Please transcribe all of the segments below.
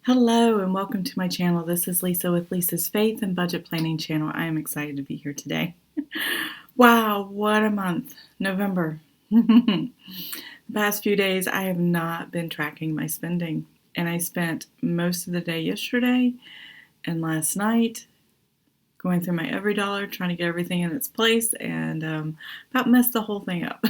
Hello and welcome to my channel. This is Lisa with Lisa's Faith and Budget Planning channel. I am excited to be here today. Wow, what a month. November. The past few days I have not been tracking my spending, and I spent most of the day yesterday and last night going through my EveryDollar trying to get everything in its place, and about messed the whole thing up.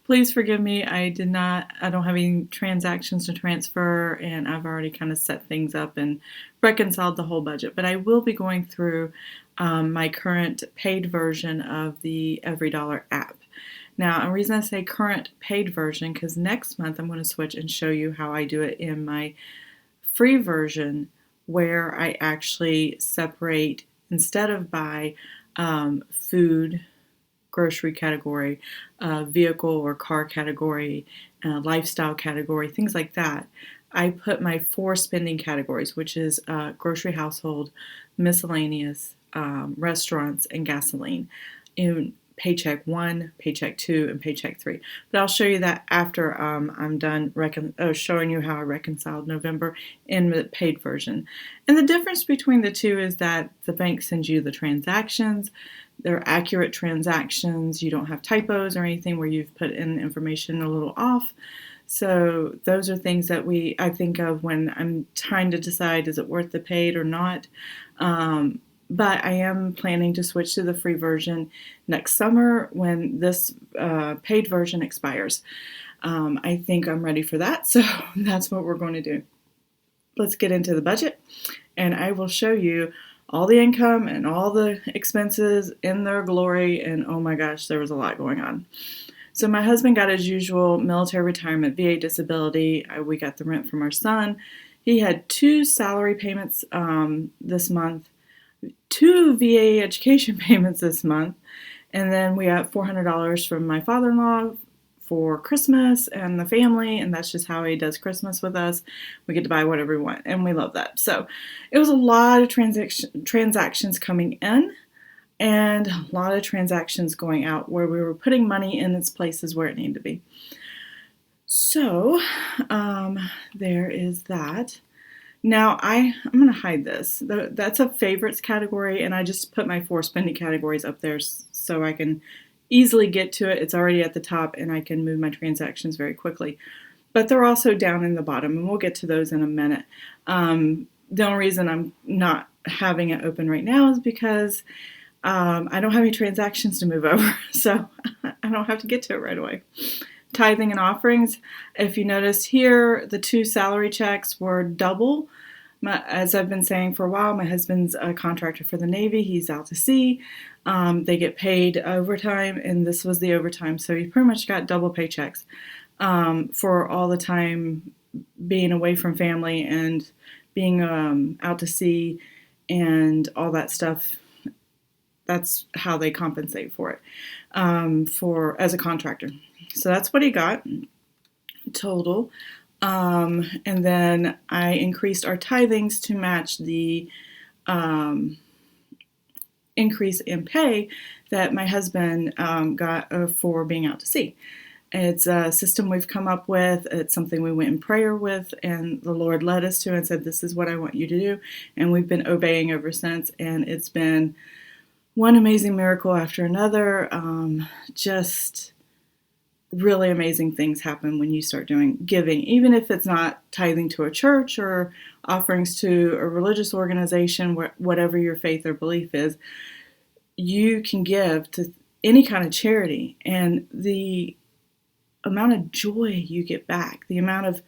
Please forgive me. I don't have any transactions to transfer, and I've already kind of set things up and reconciled the whole budget. But I will be going through my current paid version of the EveryDollar app. Now, the reason I say current paid version, because next month I'm going to switch and show you how I do it in my free version, where I actually separate, instead of by food, grocery category, vehicle or car category, lifestyle category, things like that. I put my 4 spending categories, which is grocery, household, miscellaneous, restaurants, and gasoline, in paycheck 1, paycheck 2, and paycheck 3. But I'll show you that after I'm done showing you how I reconciled November in the paid version. And the difference between the two is that the bank sends you the transactions. They're accurate transactions. You don't have typos or anything where you've put in information a little off. So those are things that I think of when I'm trying to decide, is it worth the paid or not? But I am planning to switch to the free version next summer when this paid version expires. I think I'm ready for that, so that's what we're going to do. Let's get into the budget, and I will show you all the income and all the expenses in their glory, and oh my gosh, there was a lot going on. So my husband got his usual military retirement, VA disability. We got the rent from our son. He had 2 salary payments this month, 2 VA education payments this month, and then we got $400 from my father-in-law for Christmas and the family, and that's just how he does Christmas with us. We get to buy whatever we want, and we love that. So it was a lot of transactions coming in and a lot of transactions going out, where we were putting money in its places where it needed to be. So there is that. Now I'm going to hide this. That's a favorites category, and I just put my 4 spending categories up there so I can easily get to it. It's already at the top, and I can move my transactions very quickly. But they're also down in the bottom, and we'll get to those in a minute. The only reason I'm not having it open right now is because I don't have any transactions to move over, so I don't have to get to it right away. Tithing and offerings. If you notice here, the 2 salary checks were double. As I've been saying for a while, my husband's a contractor for the Navy. He's out to sea. They get paid overtime, and this was the overtime. So he pretty much got double paychecks for all the time being away from family and being out to sea and all that stuff. That's how they compensate for it as a contractor. So that's what he got total. And then I increased our tithings to match the increase in pay that my husband got for being out to sea. It's a system we've come up with. It's something we went in prayer with, and the Lord led us to and said, this is what I want you to do. And we've been obeying ever since, and it's been one amazing miracle after another. Just really amazing things happen when you start doing giving, even if it's not tithing to a church or offerings to a religious organization, whatever your faith or belief is. You can give to any kind of charity, and the amount of joy you get back, the amount of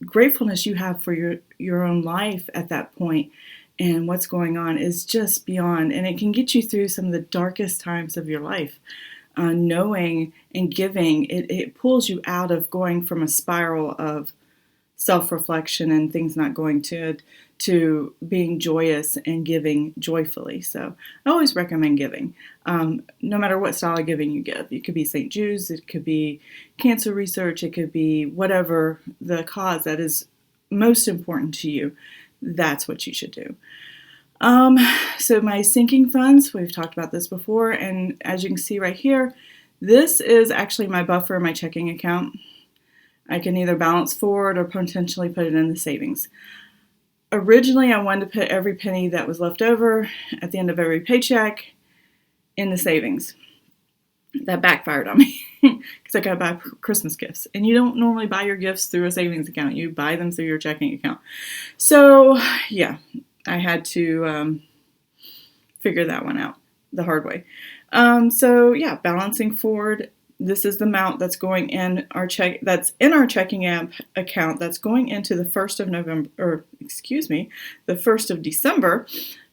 gratefulness you have for your own life at that point and what's going on is just beyond, and it can get you through some of the darkest times of your life. Knowing and giving, it pulls you out of going from a spiral of self-reflection and things not going to being joyous and giving joyfully. So I always recommend giving, no matter what style of giving you give. It could be St. Jude's, it could be cancer research, it could be whatever the cause that is most important to you. That's what you should do. So my sinking funds, we've talked about this before, and as you can see right here, this is actually my buffer in my checking account. I can either balance forward or potentially put it in the savings. Originally, I wanted to put every penny that was left over at the end of every paycheck in the savings. That backfired on me because I got to buy Christmas gifts. And you don't normally buy your gifts through a savings account. You buy them through your checking account. So, yeah, I had to figure that one out the hard way. So, yeah, balancing forward. This is the amount that's going in our checking account that's going into the 1st of November, or excuse me, the 1st of December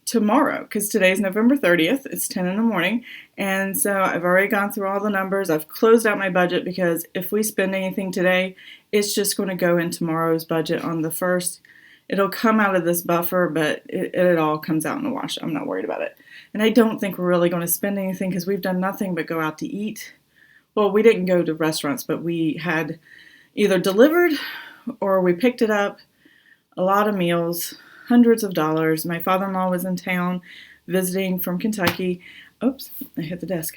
tomorrow, because today's November 30th. It's 10 in the morning. And so I've already gone through all the numbers. I've closed out my budget because if we spend anything today, it's just going to go in tomorrow's budget on the 1st. It'll come out of this buffer, but it all comes out in the wash. I'm not worried about it. And I don't think we're really going to spend anything because we've done nothing but go out to eat. Well, we didn't go to restaurants, but we had either delivered or we picked it up. A lot of meals, hundreds of dollars. My father-in-law was in town visiting from Kentucky. Oops, I hit the desk.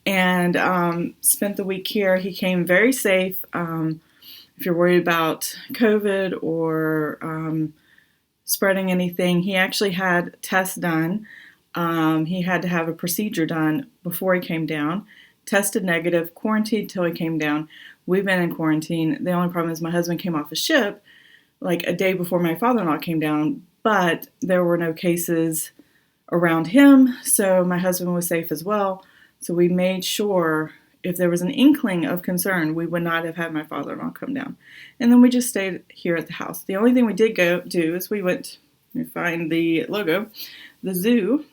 And spent the week here. He came very safe. If you're worried about COVID or spreading anything, he actually had tests done. He had to have a procedure done before he came down. Tested negative, quarantined till he came down. We've been in quarantine. The only problem is my husband came off a ship like a day before my father-in-law came down, but there were no cases around him, so my husband was safe as well. So we made sure if there was an inkling of concern, we would not have had my father-in-law come down. And then we just stayed here at the house. The only thing we did go do is we went, you find the logo, the zoo,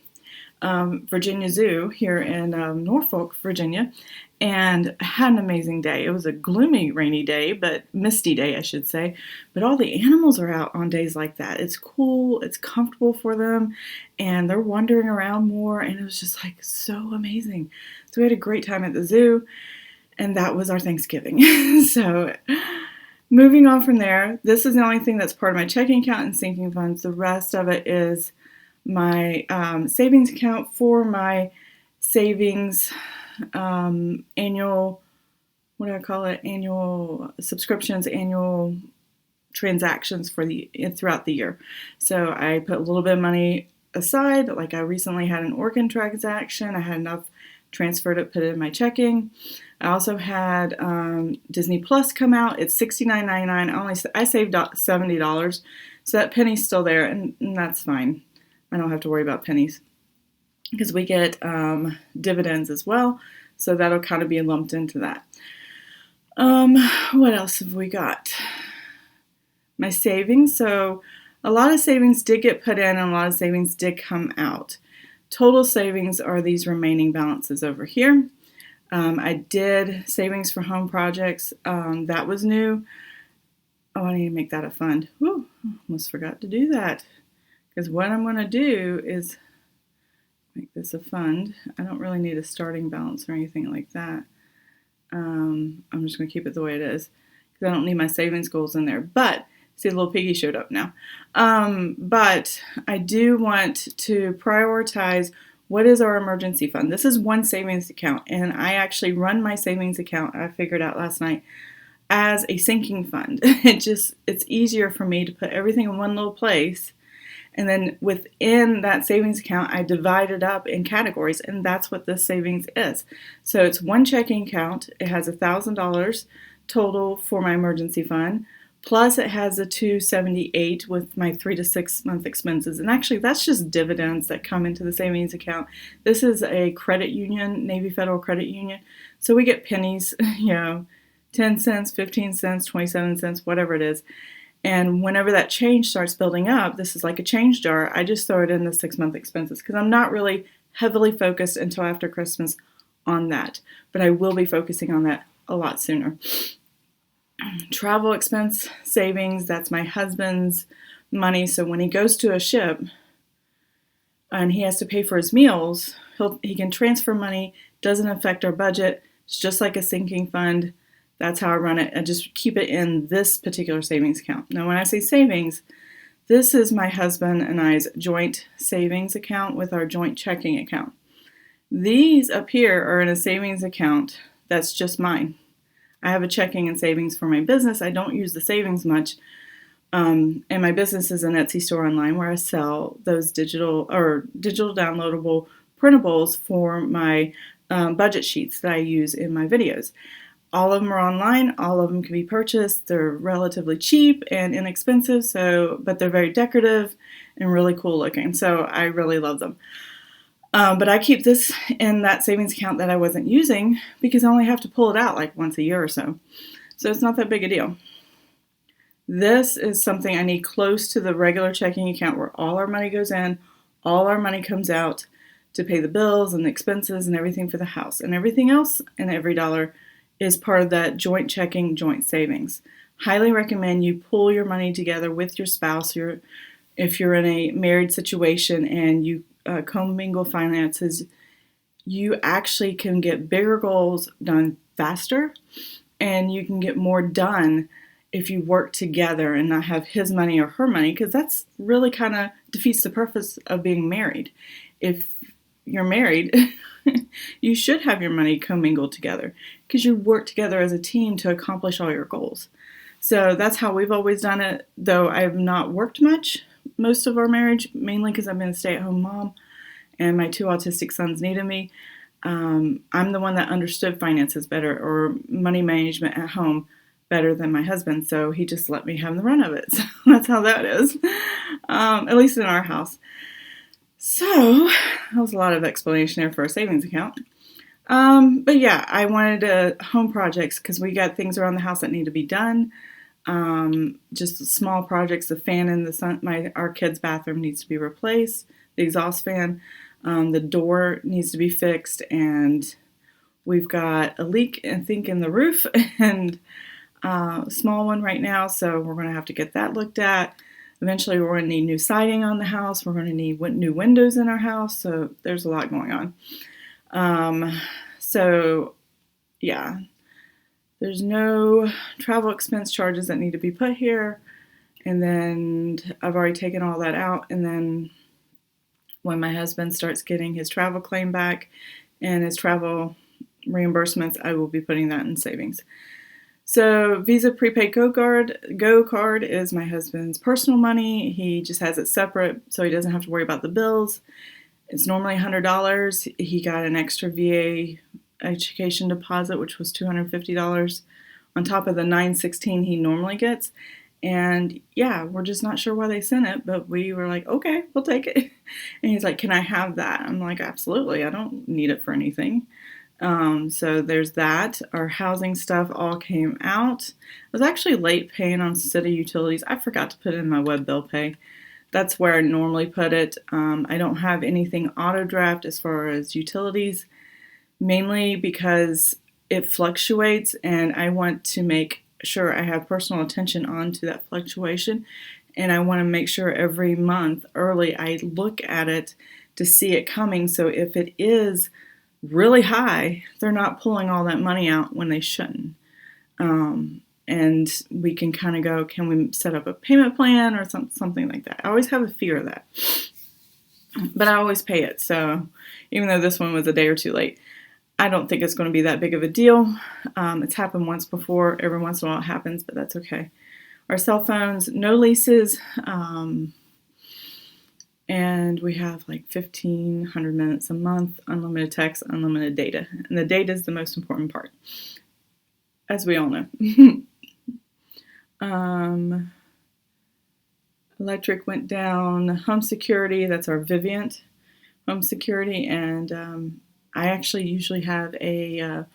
Virginia Zoo here in Norfolk, Virginia, and had an amazing day. It was a gloomy, rainy day, but misty day, I should say. But all the animals are out on days like that. It's cool, it's comfortable for them, and they're wandering around more, and it was just like so amazing. So we had a great time at the zoo, and that was our Thanksgiving. So moving on from there, this is the only thing that's part of my checking account and sinking funds. The rest of it is my savings account for my savings annual, what do I call it? Annual subscriptions, annual transactions for throughout the year. So I put a little bit of money aside. Like I recently had an organ transaction. I had enough transferred it, put it in my checking. I also had Disney Plus come out. It's $69.99. I saved $70, so that penny's still there, and that's fine. I don't have to worry about pennies because we get dividends as well, so that'll kind of be lumped into that. What else have we got? My savings. So a lot of savings did get put in and a lot of savings did come out. Total savings are these remaining balances over here. I did savings for home projects. That was new. Oh, I need to make that a fund. Whew, almost forgot to do that. Because what I'm going to do is make this a fund. I don't really need a starting balance or anything like that. I'm just going to keep it the way it is because I don't need my savings goals in there. But, see, little piggy showed up now. But I do want to prioritize what is our emergency fund. This is one savings account, and I actually run my savings account, I figured out last night, as a sinking fund. It's easier for me to put everything in one little place. And then within that savings account, I divide it up in categories, and that's what this savings is. So it's one checking account. It has $1,000 total for my emergency fund, plus it has a $278 with my 3 to 6 month expenses. And actually, that's just dividends that come into the savings account. This is a credit union, Navy Federal Credit Union. So we get pennies, 10 cents, 15 cents, 27 cents, whatever it is. And whenever that change starts building up, this is like a change jar, I just throw it in the 6 month expenses because I'm not really heavily focused until after Christmas on that. But I will be focusing on that a lot sooner. Travel expense savings, that's my husband's money. So when he goes to a ship and he has to pay for his meals, he can transfer money, doesn't affect our budget. It's just like a sinking fund. That's how I run it. I just keep it in this particular savings account. Now, when I say savings, this is my husband and I's joint savings account with our joint checking account. These up here are in a savings account that's just mine. I have a checking and savings for my business. I don't use the savings much. And my business is an Etsy store online where I sell those digital downloadable printables for my budget sheets that I use in my videos. All of them are online. All of them can be purchased. They're relatively cheap and inexpensive, but they're very decorative and really cool looking. So I really love them. But I keep this in that savings account that I wasn't using because I only have to pull it out like once a year or so. So it's not that big a deal. This is something I need close to the regular checking account where all our money goes in, all our money comes out to pay the bills and the expenses and everything for the house. And everything else in EveryDollar is part of that joint checking, joint savings. Highly recommend you pull your money together with your spouse. If you're in a married situation and you commingle finances, you actually can get bigger goals done faster, and you can get more done if you work together and not have his money or her money, because that's really kind of defeats the purpose of being married. If you're married, you should have your money commingled together because you work together as a team to accomplish all your goals. So that's how we've always done it, though I have not worked much most of our marriage, mainly because I've been a stay-at-home mom and my 2 autistic sons needed me. I'm the one that understood finances better or money management at home better than my husband, so he just let me have the run of it. So that's how that is, at least in our house. So that was a lot of explanation there for a savings account. But yeah, I wanted home projects because we got things around the house that need to be done. Just small projects. The fan in our kid's bathroom needs to be replaced. The exhaust fan. The door needs to be fixed, and we've got a leak, I think, in the roof, and a small one right now, so we're going to have to get that looked at. Eventually, we're going to need new siding on the house. We're going to need new windows in our house, so there's a lot going on. So, yeah, there's no travel expense charges that need to be put here, and then I've already taken all that out, and then when my husband starts getting his travel claim back and his travel reimbursements, I will be putting that in savings. So Visa Prepaid Go card is my husband's personal money. He just has it separate so he doesn't have to worry about the bills. It's normally $100. He got an extra VA education deposit, which was $250 on top of the $916 he normally gets. And yeah, we're just not sure why they sent it, but we were like, okay, we'll take it. And he's like, can I have that? I'm like, absolutely. I don't need it for anything. So there's that. Our housing stuff all came out. I was actually late paying on city utilities. I forgot to put in my web bill pay. That's where I normally put it. I don't have anything auto draft as far as utilities, mainly because it fluctuates and I want to make sure I have personal attention onto that fluctuation. And I want to make sure every month early I look at it to see it coming. So if it is really high, they're not pulling all that money out when they shouldn't. And we can kind of go, can we set up a payment plan or something like that? I always have a fear of that. But I always pay it. So even though this one was a day or two late, I don't think it's going to be that big of a deal. It's happened once before. Every once in a while it happens, but that's okay. Our cell phones, no leases. And we have like 1,500 minutes a month, unlimited text, unlimited data. And the data is the most important part, as we all know. Electric went down. Home security, that's our Vivint home security. And I actually usually have a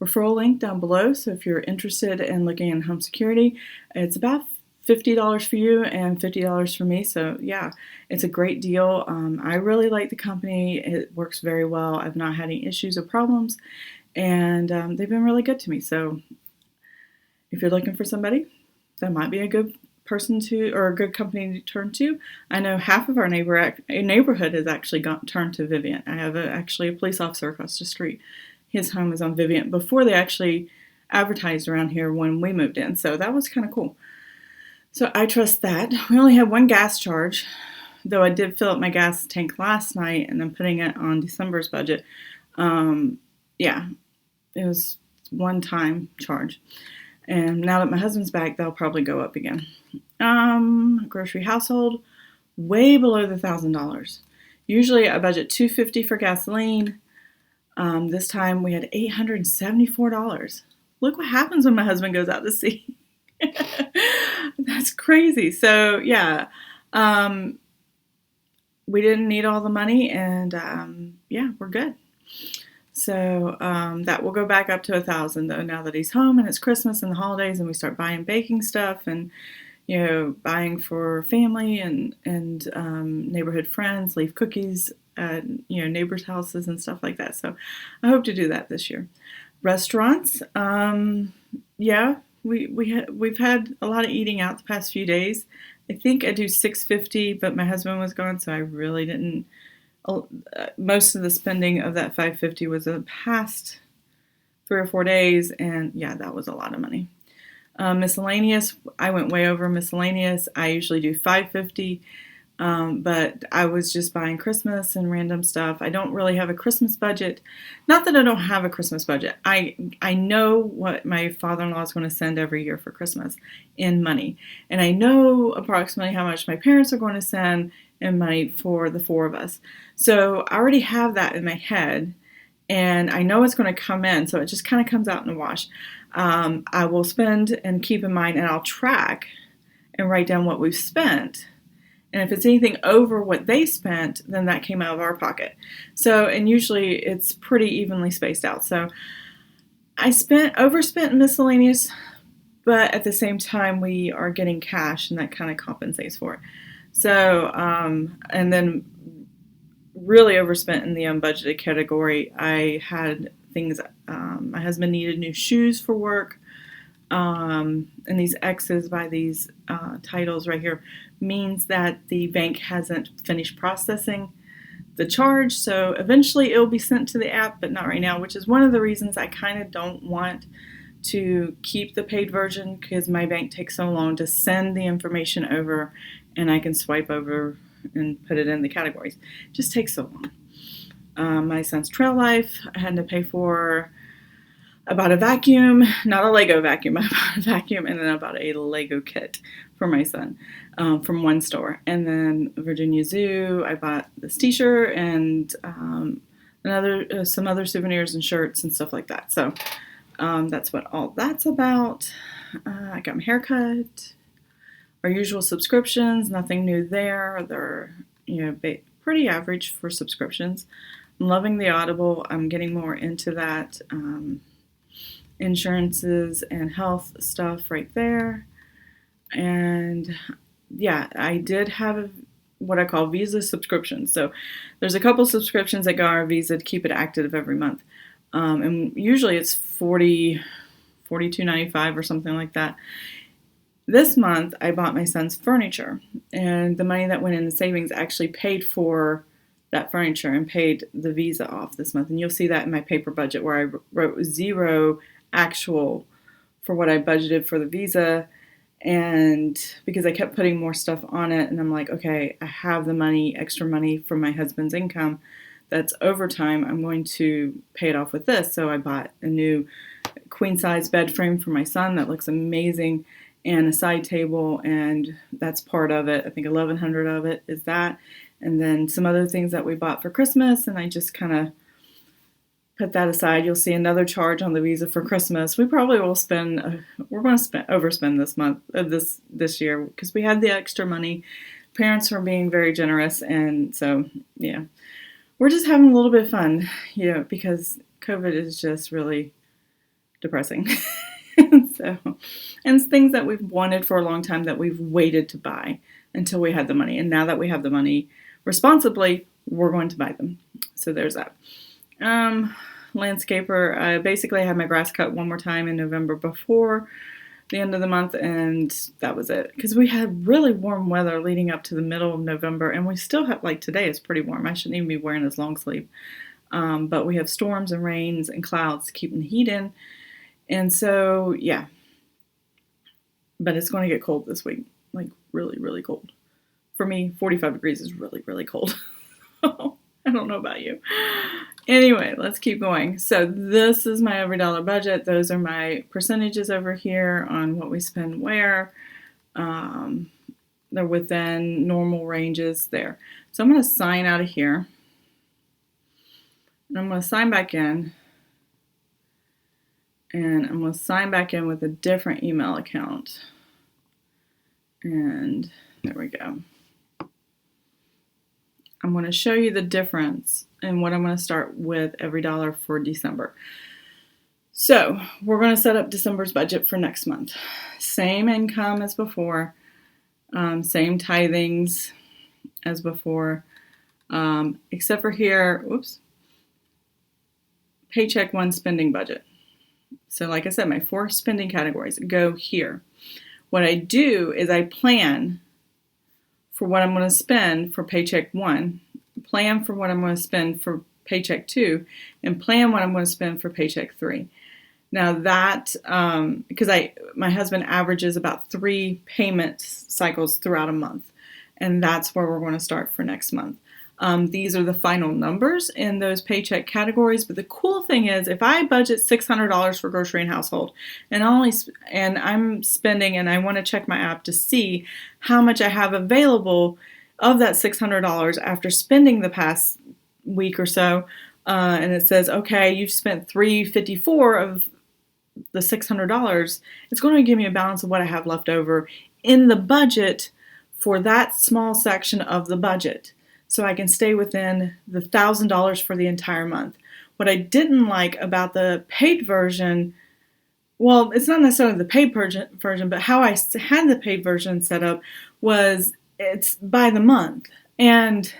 referral link down below. So if you're interested in looking in home security, it's about $50 for you and $50 for me. So yeah, it's a great deal. I really like the company. It works very well. I've not had any issues or problems, and they've been really good to me. So if you're looking for somebody, that might be a good person or a good company to turn to. I know half of our neighborhood has actually turned to Vivint. I have actually a police officer across the street. His home is on Vivint before they actually advertised around here when we moved in. So that was kind of cool. So I trust that. We only had one gas charge, though I did fill up my gas tank last night and I'm putting it on December's budget. Yeah, it was one-time charge. And now that my husband's back, they'll probably go up again. Grocery household, way below the $1,000. Usually I budget $250 for gasoline. This time we had $874. Look what happens when my husband goes out to sea. That's crazy. So yeah, we didn't need all the money, and yeah, we're good. So that will go back up to $1,000 though, now that he's home and it's Christmas and the holidays, and we start buying baking stuff and buying for family and neighborhood friends, leave cookies at neighbors' houses and stuff like that. So I hope to do that this year. Restaurants, yeah, we've had a lot of eating out the past few days. I think I do $650, but my husband was gone, so I really didn't. Most of the spending of that $550 was the past 3 or 4 days, and yeah, that was a lot of money. Miscellaneous, I went way over miscellaneous. I usually do $550, but I was just buying Christmas and random stuff. I don't really have a Christmas budget. Not that I don't have a Christmas budget. I know what my father-in-law is going to send every year for Christmas in money, and I know approximately how much my parents are going to send in money for the 4 of us. So I already have that in my head, and I know it's going to come in, so it just kind of comes out in the wash. I will spend and keep in mind, and I'll track and write down what we've spent. And if it's anything over what they spent, then that came out of our pocket. So, and usually it's pretty evenly spaced out. So I overspent in miscellaneous, but at the same time we are getting cash, and that kind of compensates for it. So, and then really overspent in the unbudgeted category. I had things, my husband needed new shoes for work, and these X's by these titles right here means that the bank hasn't finished processing the charge, so eventually it will be sent to the app, but not right now, which is one of the reasons I kind of don't want to keep the paid version, because my bank takes so long to send the information over, and I can swipe over and put it in the categories. It just takes so long. My son's Trail Life, I had to pay for. I bought a vacuum, not a Lego vacuum. I bought a vacuum, and then I bought a Lego kit for my son from one store. And then Virginia Zoo, I bought this t-shirt and some other souvenirs and shirts and stuff like that. So that's what all that's about. I got my hair cut. Our usual subscriptions, nothing new there. They're pretty average for subscriptions. I'm loving the Audible. I'm getting more into that. Insurances and health stuff right there. And yeah, I did have what I call Visa subscriptions. So there's a couple subscriptions that go on our Visa to keep it active every month. And usually it's $42.95 or something like that. This month I bought my son's furniture, and the money that went in the savings actually paid for that furniture and paid the Visa off this month. And you'll see that in my paper budget where I wrote $0 actual for what I budgeted for the Visa, and because I kept putting more stuff on it, and I'm like, okay, I have the money, extra money from my husband's income that's overtime, I'm going to pay it off with this. So I bought a new queen size bed frame for my son that looks amazing, and a side table, and that's part of it. I think $1,100 of it is that, and then some other things that we bought for Christmas, and I just kind of put that aside. You'll see another charge on the Visa for Christmas. We probably will we're going to overspend this month, this year, because we had the extra money. Parents are being very generous, and so, yeah. We're just having a little bit of fun, because COVID is just really depressing. So, and it's things that we've wanted for a long time that we've waited to buy until we had the money. And now that we have the money responsibly, we're going to buy them. So there's that. Landscaper, I basically had my grass cut one more time in November before the end of the month, and that was it. Because we had really warm weather leading up to the middle of November, and we still have, like today is pretty warm. I shouldn't even be wearing this long sleeve. But we have storms and rains and clouds keeping the heat in. And so, yeah. But it's going to get cold this week. Like, really, really cold. For me, 45 degrees is really, really cold. I don't know about you. Anyway, let's keep going. So this is my EveryDollar budget. Those are my percentages over here on what we spend where. They're within normal ranges there. So I'm going to sign out of here. And I'm going to sign back in. And I'm going to sign back in with a different email account. And there we go. I'm going to show you the difference in what I'm going to start with EveryDollar for December. So we're going to set up December's budget for next month. Same income as before, same tithings as before, except for here, paycheck one spending budget. So like I said, my 4 spending categories go here. What I do is I plan for what I'm going to spend for paycheck 1, plan for what I'm going to spend for paycheck 2, and plan what I'm going to spend for paycheck 3. Now that, because my husband averages about 3 payment cycles throughout a month, and that's where we're going to start for next month. These are the final numbers in those paycheck categories, but the cool thing is if I budget $600 for grocery and household, and I'm spending, and I want to check my app to see how much I have available of that $600 after spending the past week or so, and it says, okay, you've spent $354 of the $600, it's going to give me a balance of what I have left over in the budget for that small section of the budget. So I can stay within the $1,000 for the entire month. What I didn't like about the paid version, well, it's not necessarily the paid version, but how I had the paid version set up was it's by the month. And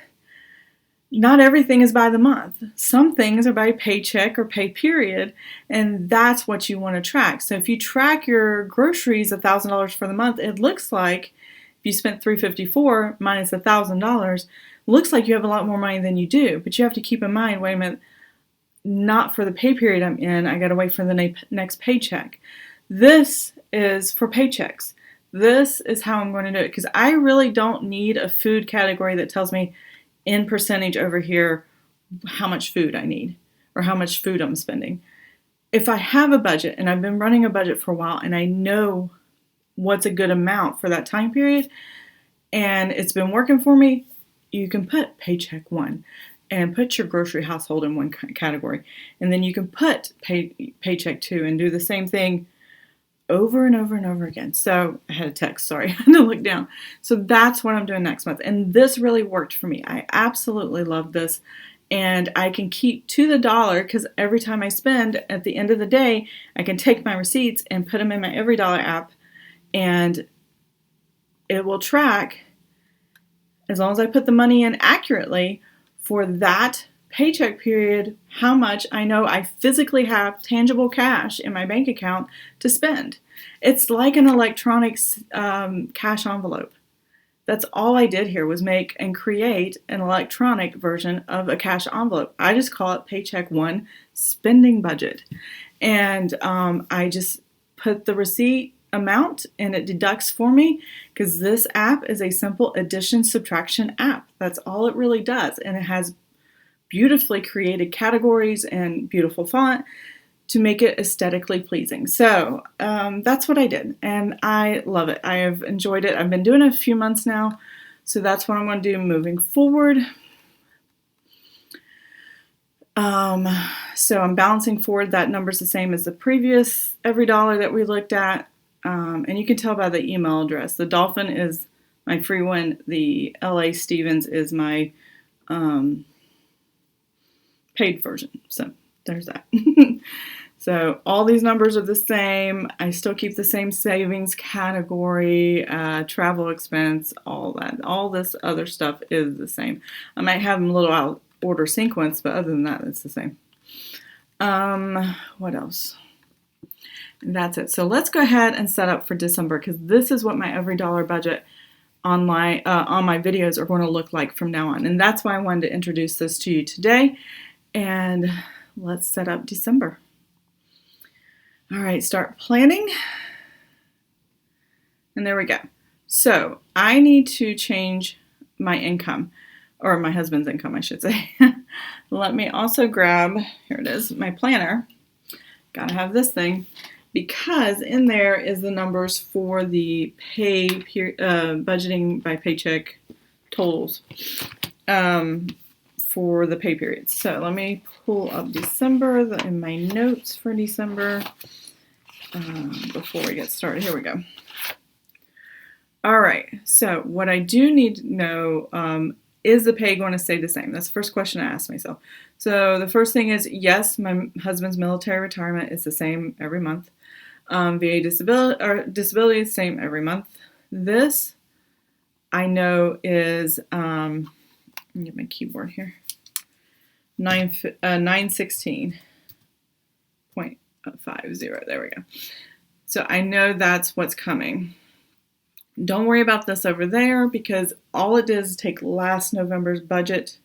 not everything is by the month. Some things are by paycheck or pay period, and that's what you want to track. So if you track your groceries $1,000 for the month, it looks like if you spent $354 minus $1,000, looks like you have a lot more money than you do. But you have to keep in mind, wait a minute, not for the pay period I'm in. I got to wait for the next paycheck. This is for paychecks. This is how I'm going to do it, because I really don't need a food category that tells me in percentage over here how much food I need or how much food I'm spending. If I have a budget, and I've been running a budget for a while, and I know what's a good amount for that time period, and it's been working for me, you can put paycheck 1 and put your grocery household in one category. And then you can put paycheck 2 and do the same thing over and over and over again. So I had a text, sorry, I had to look down. So that's what I'm doing next month. And this really worked for me. I absolutely love this. And I can keep to the dollar, because every time I spend, at the end of the day, I can take my receipts and put them in my EveryDollar app, and it will track, as long as I put the money in accurately for that paycheck period, how much I know I physically have tangible cash in my bank account to spend. It's like an electronic cash envelope. That's all I did here was make and create an electronic version of a cash envelope. I just call it paycheck 1 spending budget. And I just put the receipt amount and it deducts for me, because this app is a simple addition subtraction app. That's all it really does. And it has beautifully created categories and beautiful font to make it aesthetically pleasing. So that's what I did, and I love it. I have enjoyed it. I've been doing it a few months now, so that's what I'm going to do moving forward. So I'm balancing forward. That number's the same as the previous EveryDollar that we looked at, and you can tell by the email address. The Dolphin is my free one. The LA Stevens is my paid version. So there's that. So all these numbers are the same. I still keep the same savings category, travel expense, all that. All this other stuff is the same. I might have them a little out order sequence, but other than that, it's the same. What else? And that's it. So let's go ahead and set up for December, because this is what my EveryDollar budget on my videos are going to look like from now on. And that's why I wanted to introduce this to you today. And let's set up December. All right, start planning. And there we go. So I need to change my income, or my husband's income, I should say. Let me also grab, here it is, my planner. Gotta have this thing, because in there is the numbers for the budgeting by paycheck totals for the pay periods. So let me pull up December in my notes for December before we get started. Here we go. All right, so what I do need to know, is the pay going to stay the same? That's the first question I asked myself. So the first thing is, yes, my husband's military retirement is the same every month. VA disability is the same every month. This, I know, is, let me get my keyboard here, 916.50. There we go. So I know that's what's coming. Don't worry about this over there, because all it did is take last November's budget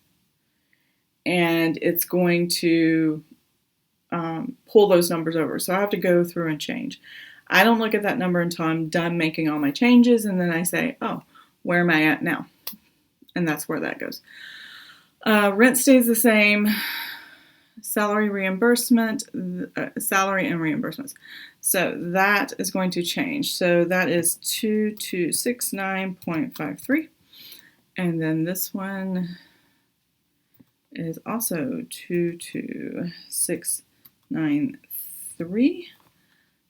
and it's going to pull those numbers over. So I have to go through and change. I don't look at that number until I'm done making all my changes, and then I say, oh, where am I at now? And that's where that goes. Rent stays the same. Salary and reimbursements. So that is going to change. So that is 2269.53. And then this one is also 22693.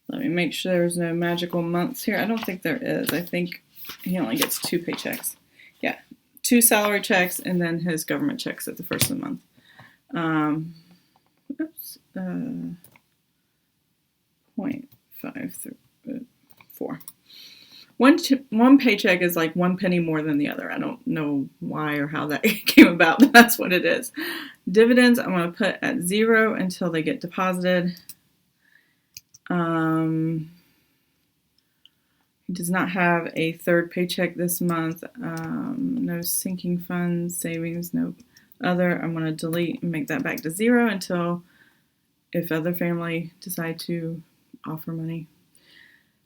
Let me make sure there's no magical months here. I don't think there is. I think he only gets 2 paychecks. Yeah, 2 salary checks and then his government checks at the first of the month. 0.534. One paycheck is like 1 penny more than the other. I don't know why or how that came about, but that's what it is. Dividends, I'm going to put at 0 until they get deposited. He does not have a third paycheck this month. No sinking funds, savings, no other. I'm going to delete and make that back to 0 until if other family decide to offer money.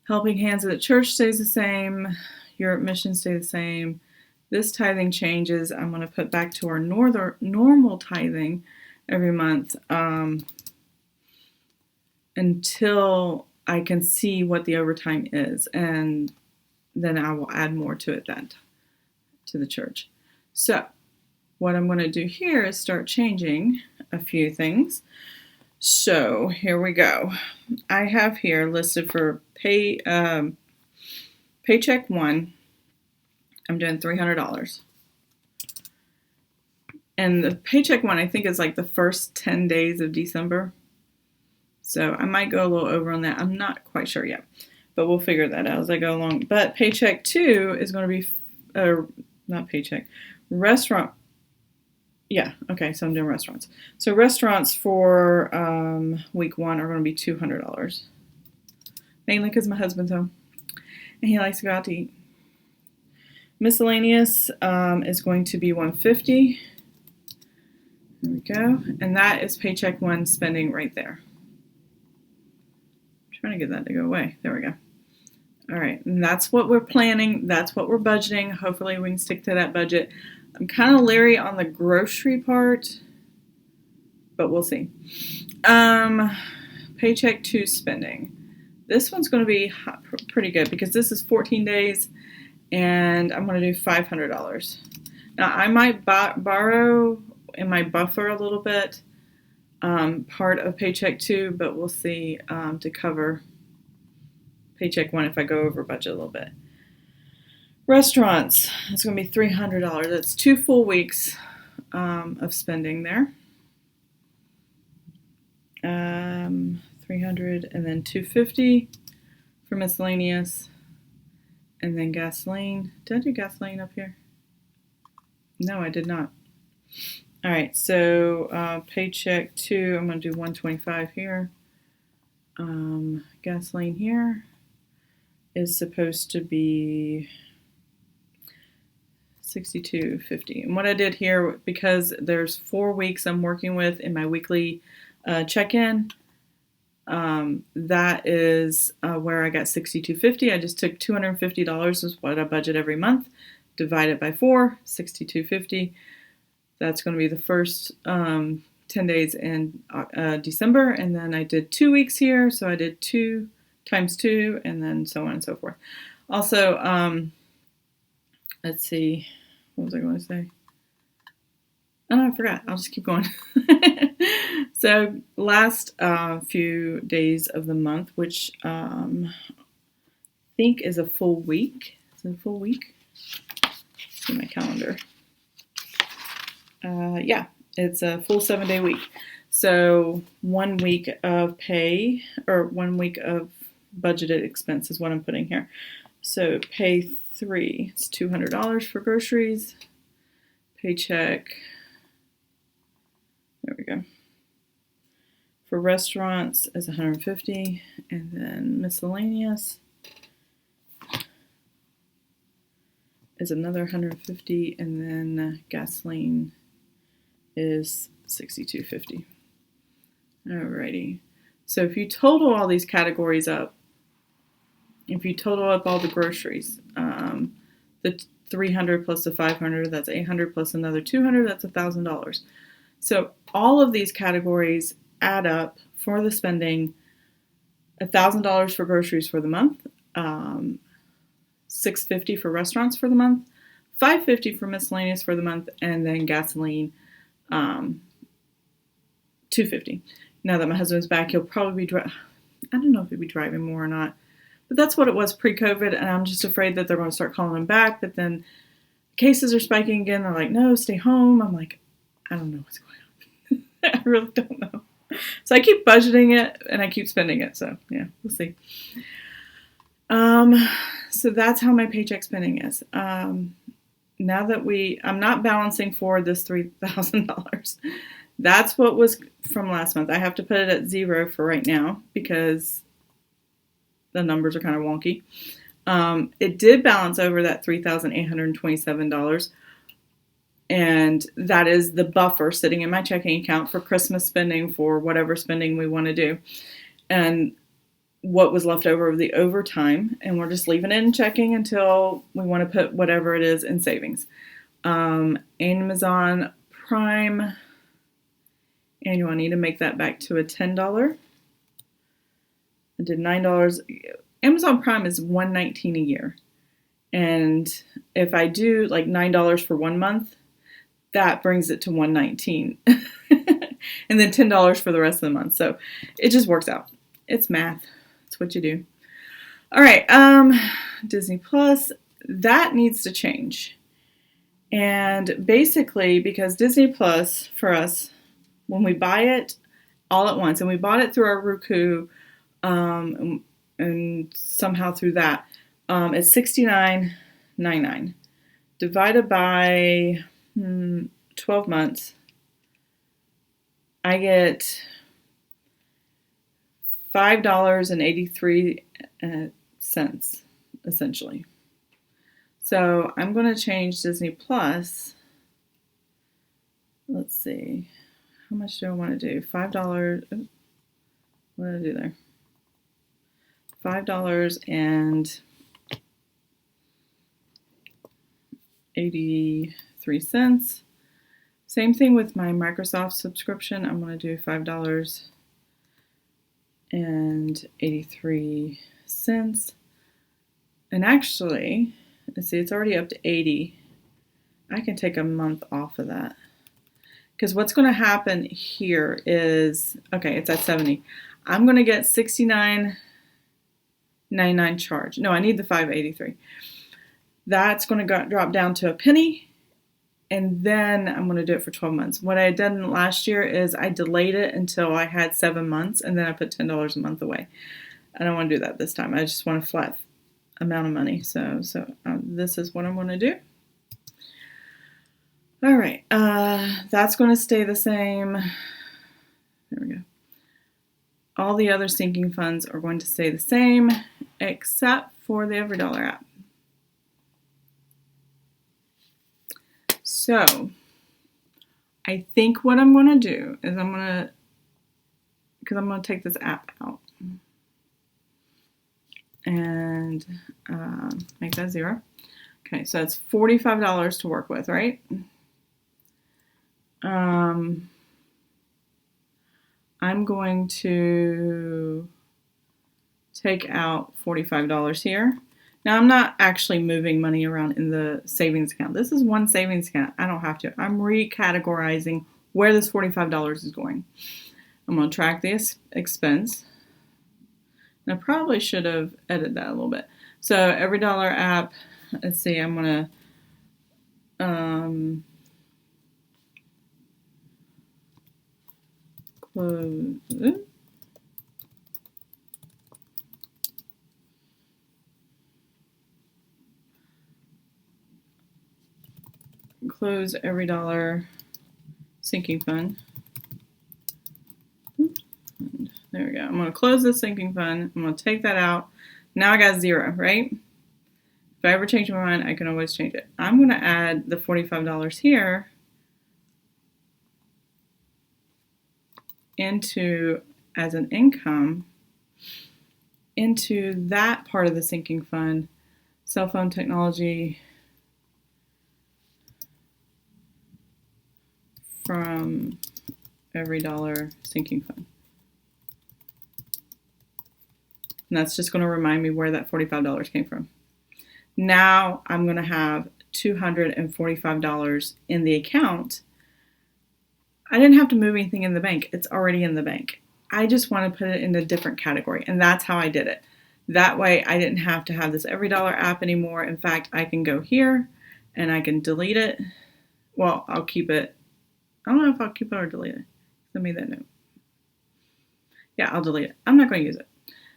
Helping hands at the church stays the same. Europe mission stay the same. This tithing changes. I'm going to put back to our normal tithing every month until I can see what the overtime is, and then I will add more to it to the church. So what I'm going to do here is start changing a few things. So here we go. I have here listed for paycheck 1, I'm doing $300. And the paycheck 1, I think, is like the first 10 days of December. So I might go a little over on that. I'm not quite sure yet, but we'll figure that out as I go along. But paycheck 2 is going to be, not paycheck, restaurant. Yeah, okay, so I'm doing restaurants. So restaurants for week 1 are going to be $200. Mainly because my husband's home and he likes to go out to eat. Miscellaneous is going to be $150. There we go. And that is paycheck 1 spending right there. I'm trying to get that to go away. There we go. All right, and that's what we're planning. That's what we're budgeting. Hopefully we can stick to that budget. I'm kind of leery on the grocery part, but we'll see. Paycheck 2 spending. This one's going to be pretty good because this is 14 days, and I'm going to do $500. Now, I might borrow in my buffer a little bit, part of paycheck 2, but we'll see to cover paycheck 1 if I go over budget a little bit. Restaurants, it's going to be $300. That's 2 full weeks of spending there. 300 and then $250 for miscellaneous, and then gasoline. Did I do gasoline up here? No, I did not. All right, so paycheck 2, I'm going to do $125 here. Gasoline here is supposed to be $62.50. And what I did here, because there's 4 weeks I'm working with in my weekly check-in, that is where I got $62.50. I just took $250 is what I budget every month, divided by 4, $62.50. That's going to be the first 10 days in December, and then I did 2 weeks here, so I did 2 times 2, and then so on and so forth. Also, let's see, what was I going to say? Oh, no, I forgot. I'll just keep going. So last few days of the month, which I think is a full week. Is it a full week? Let's see my calendar. Yeah, it's a full 7-day week. So 1 week of pay, or 1 week of budgeted expense is what I'm putting here. So pay 3, it's $200 for groceries. Paycheck, there we go. For restaurants is $150, and then miscellaneous is another $150, and then gasoline is $62.50. Alrighty. So if you total all these categories up, if you total up all the groceries, the 300 plus the 500, that's 800 plus another 200, that's $1,000. So all of these categories add up for the spending $1,000 for groceries for the month, $650 for restaurants for the month, $550 for miscellaneous for the month, and then gasoline $250. Now that my husband's back, he'll probably be I don't know if he'll be driving more or not, but that's what it was pre-COVID, and I'm just afraid that they're going to start calling him back, but then cases are spiking again. They're like, no, stay home. I'm like, I don't know what's going on. I really don't know. So I keep budgeting it, and I keep spending it, so yeah, we'll see. So that's how my paycheck spending is. Now that I'm not balancing for this $3,000. That's what was from last month. I have to put it at 0 for right now because the numbers are kind of wonky. It did balance over that $3,827, and that is the buffer sitting in my checking account for Christmas spending, for whatever spending we want to do, and what was left over of the overtime, and we're just leaving it in checking until we want to put whatever it is in savings. Amazon Prime annual, I need to make that back to a $10. I did $9. Amazon Prime is $119 a year. And if I do like $9 for 1 month, that brings it to $119. And then $10 for the rest of the month. So it just works out. It's math. It's what you do. All right. Disney Plus, that needs to change. And basically, because Disney Plus for us, when we buy it all at once, and we bought it through our Roku, and somehow through that, it's $69.99 divided by 12 months. I get $5.83 essentially. So I'm going to change Disney Plus. Let's see. How much do I want to do? $5. What did I do there? $5.83. Same thing with my Microsoft subscription. I'm going to do $5.83. And actually, let's see, it's already up to 80. I can take a month off of that. Because what's going to happen here is, okay, it's at 70. I'm going to get $69.99 charge. No, I need the $5.83. That's going to drop down to a penny. And then I'm going to do it for 12 months. What I had done last year is I delayed it until I had 7 months, and then I put $10 a month away. I don't want to do that this time. I just want a flat amount of money. So this is what I'm going to do. All right, that's going to stay the same. There we go. All the other sinking funds are going to stay the same, except for the EveryDollar app. So I think what I'm going to do is I'm going to take this app out and make that 0. Okay, so that's $45 to work with, right? I'm going to take out $45 here. Now, I'm not actually moving money around in the savings account. This is one savings account. I don't have to. I'm recategorizing where this $45 is going. I'm going to track this expense. And I probably should have edited that a little bit. So, EveryDollar app, let's see, I'm going to close. Close EveryDollar sinking fund. And there we go. I'm going to close this sinking fund. I'm going to take that out. Now I got 0, right? If I ever change my mind, I can always change it. I'm going to add the $45 here into as an income into that part of the sinking fund, cell phone technology from EveryDollar sinking fund. And that's just going to remind me where that $45 came from. Now I'm going to have $245 in the account. I didn't have to move anything in the bank. It's already in the bank. I just want to put it in a different category, and that's how I did it. That way I didn't have to have this EveryDollar app anymore. In fact, I can go here and I can delete it. Well, I'll keep it. I don't know if I'll keep it or delete it. Send me that note. Yeah, I'll delete it. I'm not going to use it.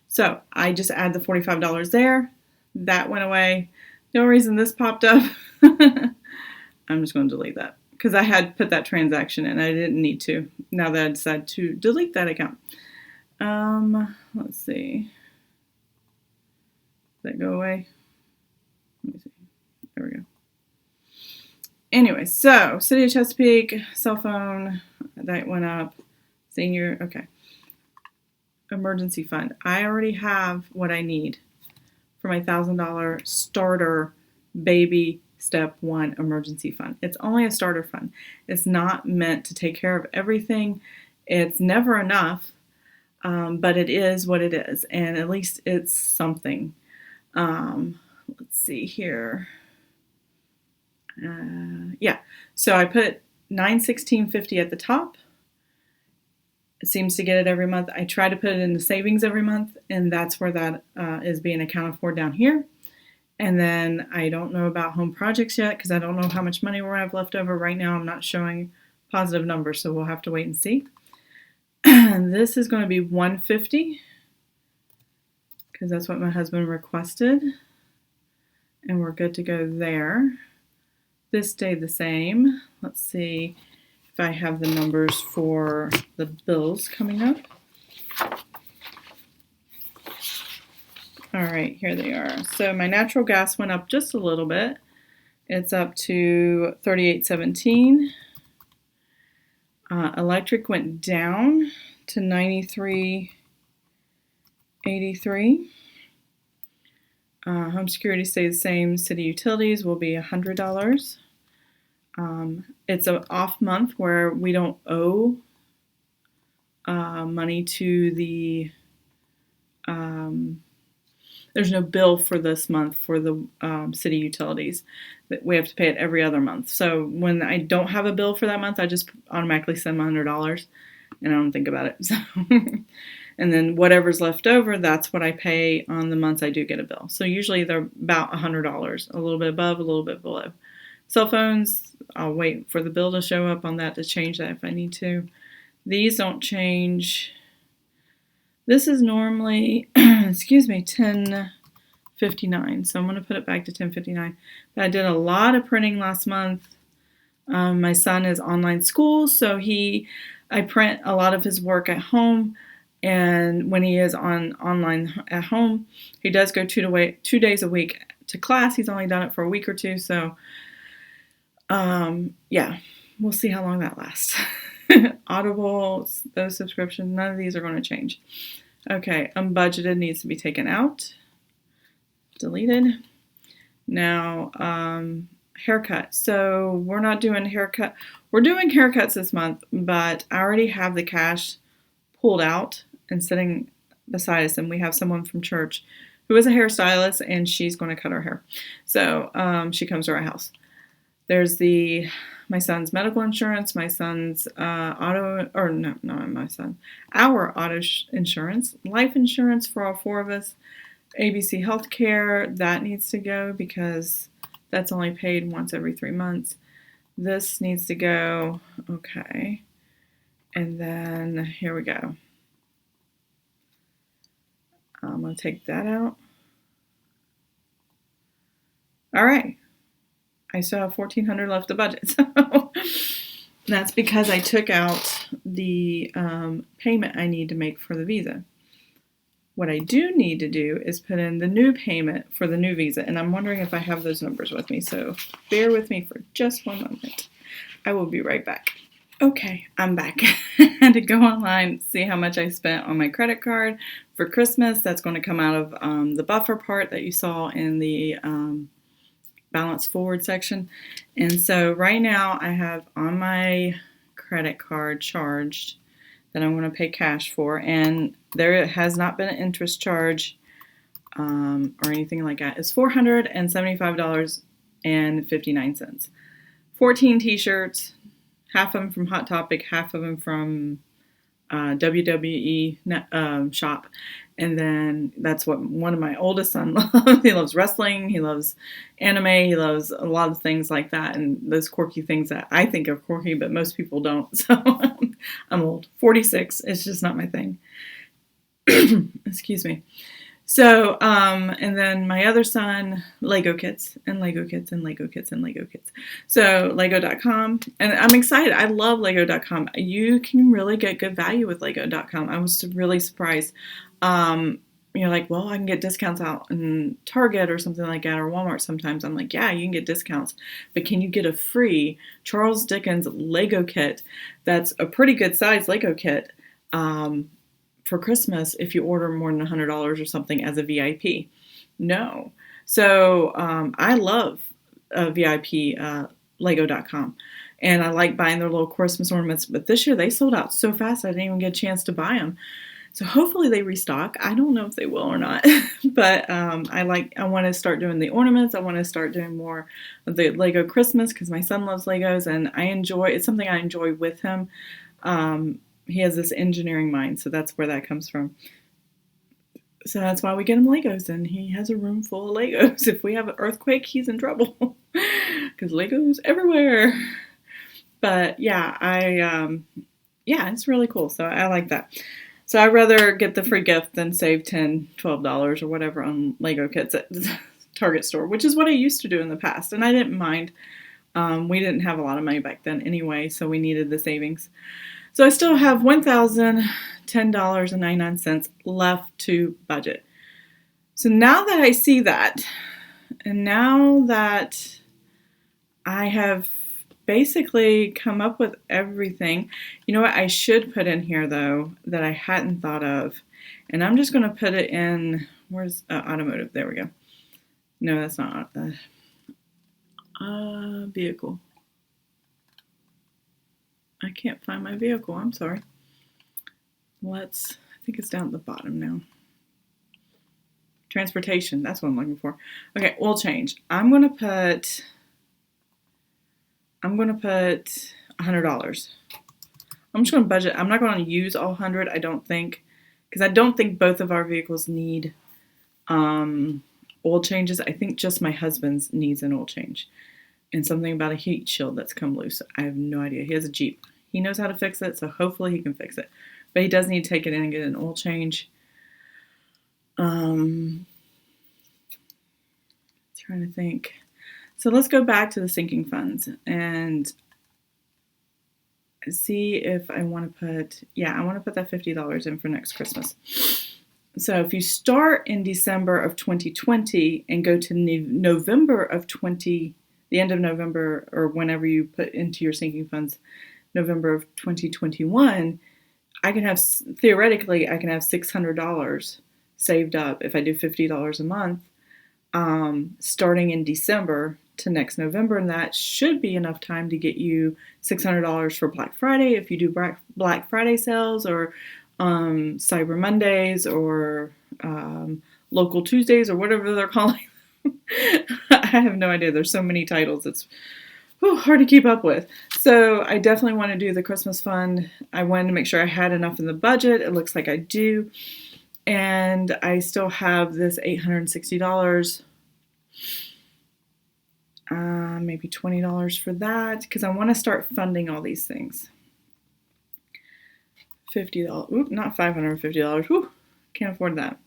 So I just add the $45 there. That went away. The only reason this popped up, I'm just going to delete that because I had put that transaction in. I didn't need to. Now that I decided to delete that account. Let's see. Did that go away? Let me see. There we go. Anyway, so City of Chesapeake, cell phone, that went up. Senior, okay. Emergency fund. I already have what I need for my $1,000 starter baby step 1 emergency fund. It's only a starter fund. It's not meant to take care of everything. It's never enough, but it is what it is, and at least it's something. Let's see here. Yeah, so I put $916.50 at the top. It seems to get it every month. I try to put it in the savings every month, and that's where that is being accounted for down here. And then I don't know about home projects yet because I don't know how much money we're going to have left over. Right now I'm not showing positive numbers, so we'll have to wait and see. This is going to be $150 because that's what my husband requested. And we're good to go there. This stayed the same. Let's see if I have the numbers for the bills coming up. All right, here they are. So my natural gas went up just a little bit. It's up to $38.17. Electric went down to $93.83. Home security stays the same. City utilities will be $100. It's an off month where we don't owe money to the there's no bill for this month for the city utilities. We have to pay it every other month. So when I don't have a bill for that month, I just automatically send my $100 and I don't think about it. So, and then whatever's left over, that's what I pay on the months I do get a bill. So usually they're about $100, a little bit above, a little bit below. Cell phones, I'll wait for the bill to show up on that to change that if I need to. These don't change. This is normally, excuse me, $10.59. So I'm going to put it back to $10.59. But I did a lot of printing last month. My son is online school, so I print a lot of his work at home. And when he is online at home, he does go 2 days a week to class. He's only done it for a week or two. So, yeah, we'll see how long that lasts. Audible, those subscriptions, none of these are going to change. Okay, unbudgeted needs to be taken out. Deleted. Now, haircut. So we're not doing haircut. We're doing haircuts this month, but I already have the cash pulled out and sitting beside us, and we have someone from church who is a hairstylist, and she's going to cut our hair. So she comes to our house. There's my son's medical insurance, my son's our auto insurance, life insurance for all four of us, ABC Healthcare, that needs to go because that's only paid once every 3 months. This needs to go, okay. And then here we go. I'm going to take that out. All right. I still have $1,400 left to budget. So that's because I took out the payment I need to make for the Visa. What I do need to do is put in the new payment for the new Visa, and I'm wondering if I have those numbers with me, so bear with me for just one moment. I will be right back. Okay, I'm back. I had to go online, see how much I spent on my credit card for Christmas. That's going to come out of the buffer part that you saw in the balance forward section. And so right now I have on my credit card charged that I'm going to pay cash for, and there has not been an interest charge or anything like that. It's $475.59. 14 t-shirts, half of them from Hot Topic, half of them from WWE shop. And then that's what one of my oldest son loves. He loves wrestling. He loves anime. He loves a lot of things like that. And those quirky things that I think are quirky, but most people don't. So I'm old. 46. It's just not my thing. Excuse me. So, and then my other son, Lego kits and Lego kits and Lego kits and Lego kits. So Lego.com, and I'm excited. I love Lego.com. You can really get good value with Lego.com. I was really surprised. You're like, well, I can get discounts out in Target or something like that, or Walmart sometimes. I'm like, yeah, you can get discounts, but can you get a free Charles Dickens Lego kit that's a pretty good size Lego kit, for Christmas if you order more than $100 or something as a VIP? No. So I love VIP Lego.com. And I like buying their little Christmas ornaments. But this year they sold out so fast I didn't even get a chance to buy them. So hopefully they restock. I don't know if they will or not. But I want to start doing the ornaments. I want to start doing more of the Lego Christmas because my son loves Legos. And it's something I enjoy with him. He has this engineering mind, so that's where that comes from. So that's why we get him Legos, and he has a room full of Legos. If we have an earthquake, he's in trouble because Legos everywhere. But yeah, it's really cool. So I like that. So I'd rather get the free gift than save $10, $12 or whatever on Lego kits at the Target store, which is what I used to do in the past, and I didn't mind. We didn't have a lot of money back then anyway, so we needed the savings. So I still have $1,010.99 left to budget. So now that I see that, and now that I have basically come up with everything, you know what I should put in here though that I hadn't thought of, and I'm just going to put it in, where's automotive? There we go. No, that's not vehicle. I can't find my vehicle. I'm sorry. I think it's down at the bottom now. Transportation. That's what I'm looking for. Okay, oil change. I'm going to put $100. I'm just going to budget. I'm not going to use all 100, I don't think, because I don't think both of our vehicles need oil changes. I think just my husband's needs an oil change. And something about a heat shield that's come loose. I have no idea. He has a Jeep. He knows how to fix it, so hopefully he can fix it. But he does need to take it in and get an oil change. Trying to think. So let's go back to the sinking funds and see if I want to put, I want to put that $50 in for next Christmas. So if you start in December of 2020 and go to November of the end of November, or whenever you put into your sinking funds, November of 2021, theoretically, I can have $600 saved up if I do $50 a month, starting in December to next November, and that should be enough time to get you $600 for Black Friday if you do Black Friday sales, or Cyber Mondays, or Local Tuesdays, or whatever they're calling. I have no idea. There's so many titles. It's hard to keep up with. So I definitely want to do the Christmas fund. I wanted to make sure I had enough in the budget. It looks like I do. And I still have this $860, maybe $20 for that, because I want to start funding all these things. $50, oop, not $550. Whew, can't afford that.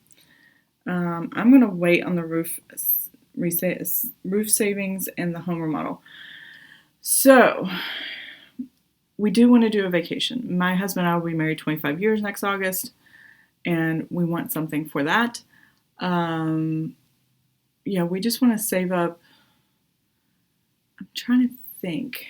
I'm going to wait on the roof savings and the home remodel. So we do want to do a vacation. My husband and I will be married 25 years next August, and we want something for that. Yeah, we just want to save up. I'm trying to think.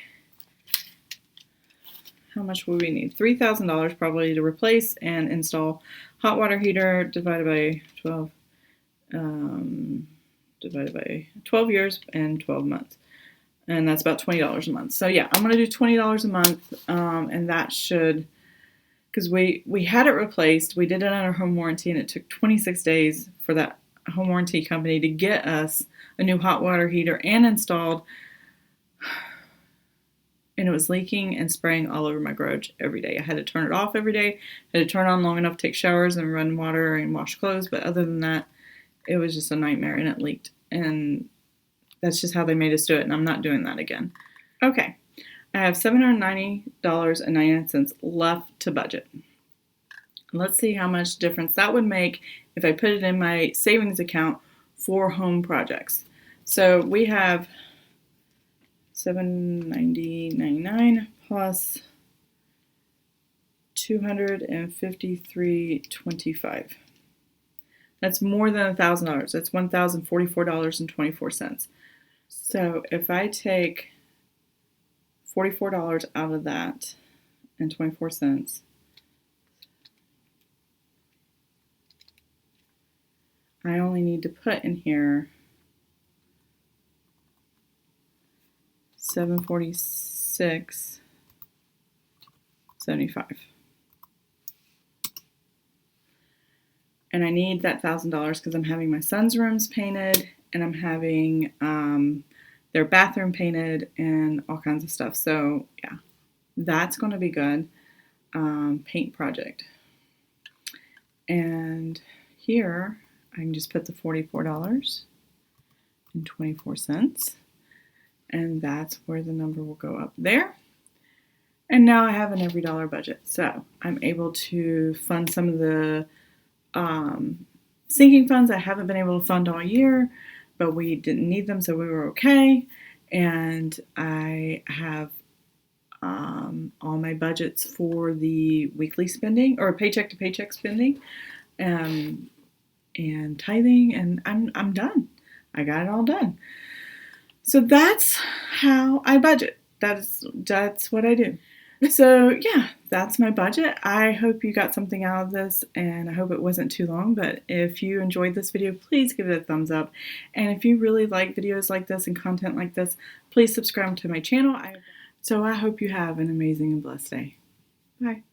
How much will we need? $3,000 probably to replace and install hot water heater divided by 12. Divided by 12 years and 12 months. And that's about $20 a month. So yeah, I'm going to do $20 a month. And that should, because we had it replaced. We did it under home warranty, and it took 26 days for that home warranty company to get us a new hot water heater and installed. And it was leaking and spraying all over my garage every day. I had to turn it off every day. I had to turn it on long enough to take showers and run water and wash clothes. But other than that, it was just a nightmare, and it leaked. And that's just how they made us do it, and I'm not doing that again. Okay, I have $790.99 left to budget. Let's see how much difference that would make if I put it in my savings account for home projects. So we have $790.99 plus $253.25. That's more than $1,000. That's $1,044.24. So if I take $44 out of that and 24 cents, I only need to put in here $746.75. And I need that $1,000 because I'm having my son's rooms painted, and I'm having their bathroom painted and all kinds of stuff. So yeah, that's going to be good. Paint project. And here I can just put the $44.24, and that's where the number will go up there. And now I have an EveryDollar budget, so I'm able to fund some of the sinking funds I haven't been able to fund all year, but we didn't need them, so we were okay. And I have all my budgets for the weekly spending, or paycheck to paycheck spending, and tithing, and I'm done. I got it all done. So that's how I budget. That's what I do. So yeah, that's my budget. I hope you got something out of this, and I hope it wasn't too long, but if you enjoyed this video, please give it a thumbs up. And if you really like videos like this and content like this, please subscribe to my channel. So I hope you have an amazing and blessed day. Bye.